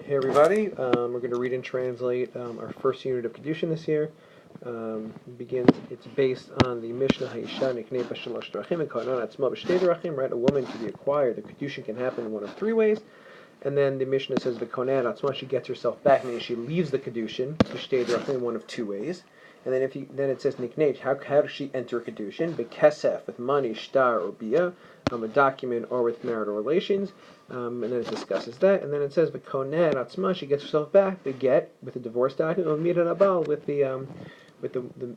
Hey everybody, we're going to read and translate our first unit of Kiddushin this year. It's based on the Mishnah Hayisha Niknei B'Shalosh Drachim and Kohanan Atzma B'Shtei Drachim, right? A woman can be acquired, the Kiddushin can happen in one of three ways. And then the Mishnah says the Kohanan Atzma, she gets herself back, meaning she leaves the Kiddushin, B'Shtei Drachim, in one of two ways. And then then it says Niknei, how does she enter Kiddushin? B'Kesef, with money, shtar, or bia, a document, or with marital relations. And then it discusses that, and then it says the konen atzma, she gets herself back, the get with the divorce document, or mira nabal with the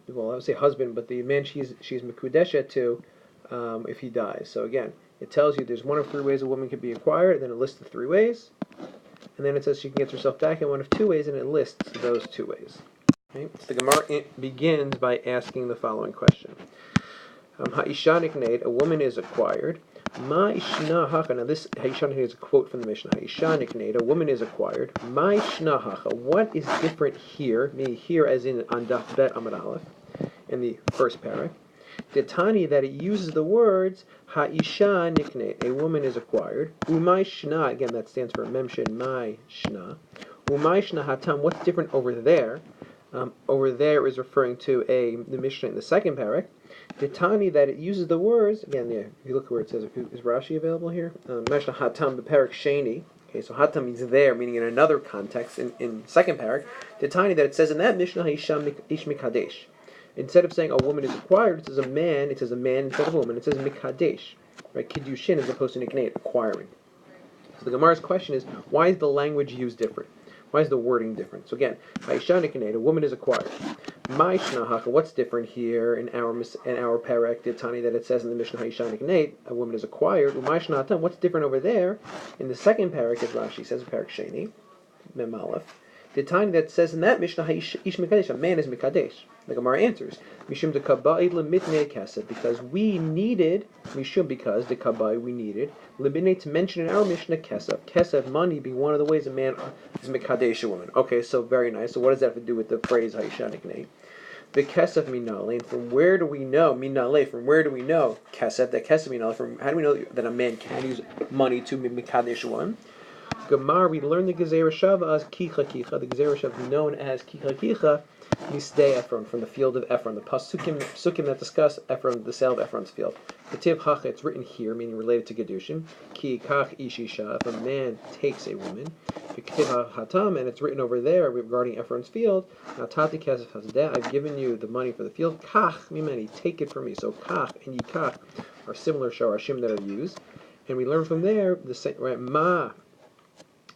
well, I would say husband, but the man she's mekudesha to if he dies. So again, it tells you there's one of three ways a woman can be acquired, and then it lists the three ways, and then it says she can get herself back in one of two ways, and it lists those two ways. Okay? So the Gemara begins by asking the following question: Ha'isha nikneit, a woman is acquired. Ma ishna hacha. Now this Ha'isha nikneit is a quote from the Mishnah. Ha'isha nikneit, a woman is acquired. Ma ishna hacha. What is different here? Meaning here, as in on Daf Bet Amud Aleph, in the first parak. The Tani, that it uses the words Ha'isha nikneit, a woman is acquired. Umay shna, again that stands for memshin my shna. Umay shna hatam. What's different over there? Over there is referring to the Mishnah in the second parak. The Tani, that it uses the words, again, if you look where it says, is Rashi available here? Mishnah Hatam Beparak Sheni. Okay, so Hatam means there, meaning in another context, in second parak. The Tani, that it says in that Mishnah, Haisha Ish Mikadesh. Instead of saying a woman is acquired, it says a man instead of a woman. It says Mikadesh, right? Kiddushin as opposed to Nikneit, acquiring. So the Gemara's question is, why is the language used different? Why is the wording different? So again, Haisha Nikneit, a woman is acquired. My Shnahacha, what's different here in our parak, the Tani, that it says in the Mishnah Haisha Nikneit, a woman is acquired. My Shnahatam, what's different over there in the second parak, as Rashi says, parak Sheni, Mem Aleph. The Tani that says in that Mishnah Ish Mikadesh, a man is Mikadesh. The Gemara answers, Mishum de Kaba'id lemitnei kesef, because we needed, Mishum, because the Kaba'id we needed, lemitnei, to mention in our Mishnah kesef. Kesef, money, being one of the ways a man is Mikadesh, a woman. Okay, so very nice. So what does that have to do with the phrase Haisha Niknei? The kesef minale, and from where do we know, minale, from where do we know kesef, that kesef minale, from how do we know that a man can use money to be Mikadesh, a woman? Gemara, we learn the Gezerah Shava as Kicha Kicha. The Gezerah Shava known as Kicha Kicha, Misdei Ephron, from the field of Ephron. The Pasukim that discuss Ephron, the sale of Ephron's field. Ketiv Hacha, it's written here, meaning related to Kiddushin. Ki Kach Ishisha, if a man takes a woman. Ketiv Hatam, and it's written over there regarding Ephron's field. Natati Kesef Hazdeh, I've given you the money for the field. Kach Mimeni, take it from me. So Kach and Yikach are similar Sharashim that are used. And we learn from there, the same, right, Ma,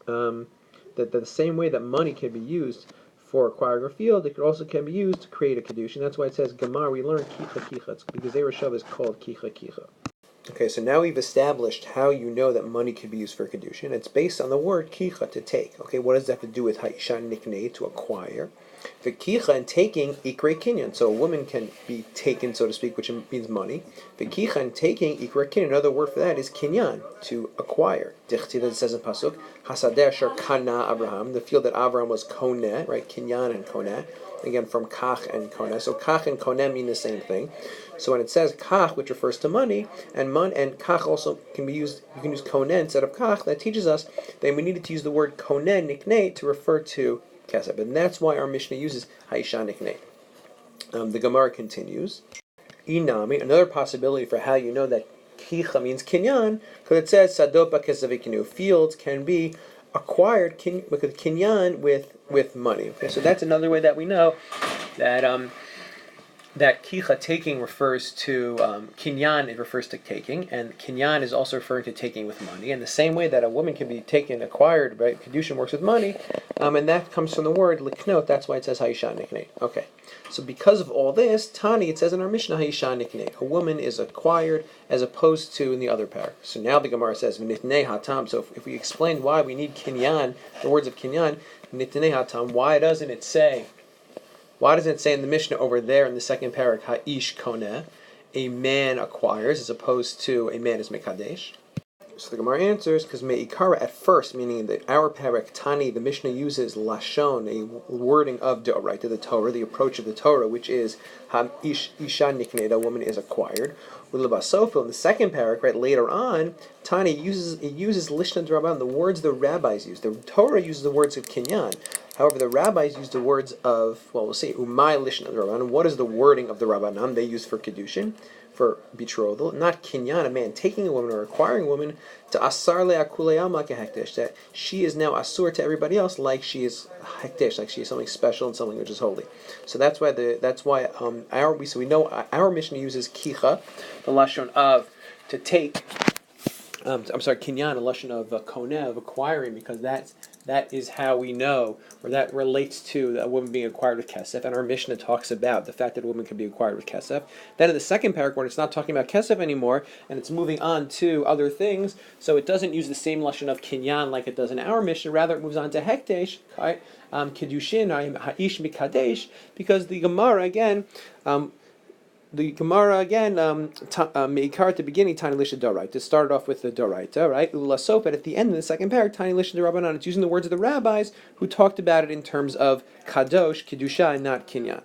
that the same way that money can be used for acquiring a field, it also can be used to create a Kiddushin. That's why it says Gemara, we learn Kicha Kicha, because Gezerah Shava is called Kicha Kicha. Okay, so now we've established how you know that money can be used for Kiddushin. It's based on the word Kicha, to take. Okay, what does that have to do with Haisha Niknei, to acquire? The Kicha, and taking, Ikrei Kinyan. So a woman can be taken, so to speak, which means money. The Kicha, and taking, Ikrei Kinyan. Another word for that is Kinyan, to acquire. Dichti, that it says in Pasuk, Hasadeh Asher Kana Abraham, the field that Abraham was Koneh, right? Kinyan and Koneh. Again, from Kach and Koneh. So Kach and Koneh mean the same thing. So when it says Kach, which refers to money, and Kach also can be used, you can use Koneh instead of Kach, that teaches us that we needed to use the word Koneh, Niknei, to refer to Kesef. And that's why our Mishnah uses Haisha Niknei. The Gemara continues. Inami, another possibility for how you know that Kicha means Kinyan, because it says Sadopa Kesavikinu, fields can be acquired with Kinyan with money. Okay, so that's another way that we know that that Kicha, taking, refers to Kinyan, it refers to taking, and Kinyan is also referring to taking with money. And the same way that a woman can be taken, acquired, right? Kiddushin works with money, and that comes from the word liknot. That's why it says Haisha Niknei. Okay, so because of all this, Tani, it says in our Mishnah Haisha Niknei, a woman is acquired as opposed to in the other parak. So now the Gemara says Nitnei Hatam. So if we explain why we need Kinyan, the words of Kinyan, Nitnei Hatam, why doesn't it say in the Mishnah over there in the second parak, Ha'ish Koneh, a man acquires, as opposed to a man is Mekadesh? So the Gemara answers, because me'ikara at first, meaning that our parak Tani, the Mishnah uses lashon, a wording of D'oraita, the Torah, the approach of the Torah, which is isha nikneda, a woman is acquired. With Lebasofil, in the second parak, right later on, Tani uses lishna d'Rabbanan, the words the rabbis use. The Torah uses the words of kinyan. However, the rabbis use the words of, well, we'll see, umay lishna d'Rabbanan. What is the wording of the Rabbanan they use for Kiddushin, for betrothal? Not kinyan, a man taking a woman or acquiring a woman, to asar le'akulei alma kehekdesh, that she is now asur to everybody else like she is hekdesh, like she is something special and something which is holy. So that's why we know our Mishnah uses kicha, the lashon of to take. Kinyan, a lashon of koneh, of acquiring, because that is how we know, or that relates to a woman being acquired with kesef, and our Mishnah talks about the fact that a woman can be acquired with kesef. Then in the second paragraph, when it's not talking about kesef anymore, and it's moving on to other things, so it doesn't use the same lashon of kinyan like it does in our Mishnah, rather it moves on to hekdesh, kiddushin, ha'ish mikadesh, because the Gemara again, Meikar at the beginning, Tani Lisha Doraita. It started off with the Doraita, right? Ulasop, but at the end of the second parak, Tani Lisha D'Rabbanan. It's using the words of the rabbis who talked about it in terms of Kadosh, Kiddusha, and not Kinyan.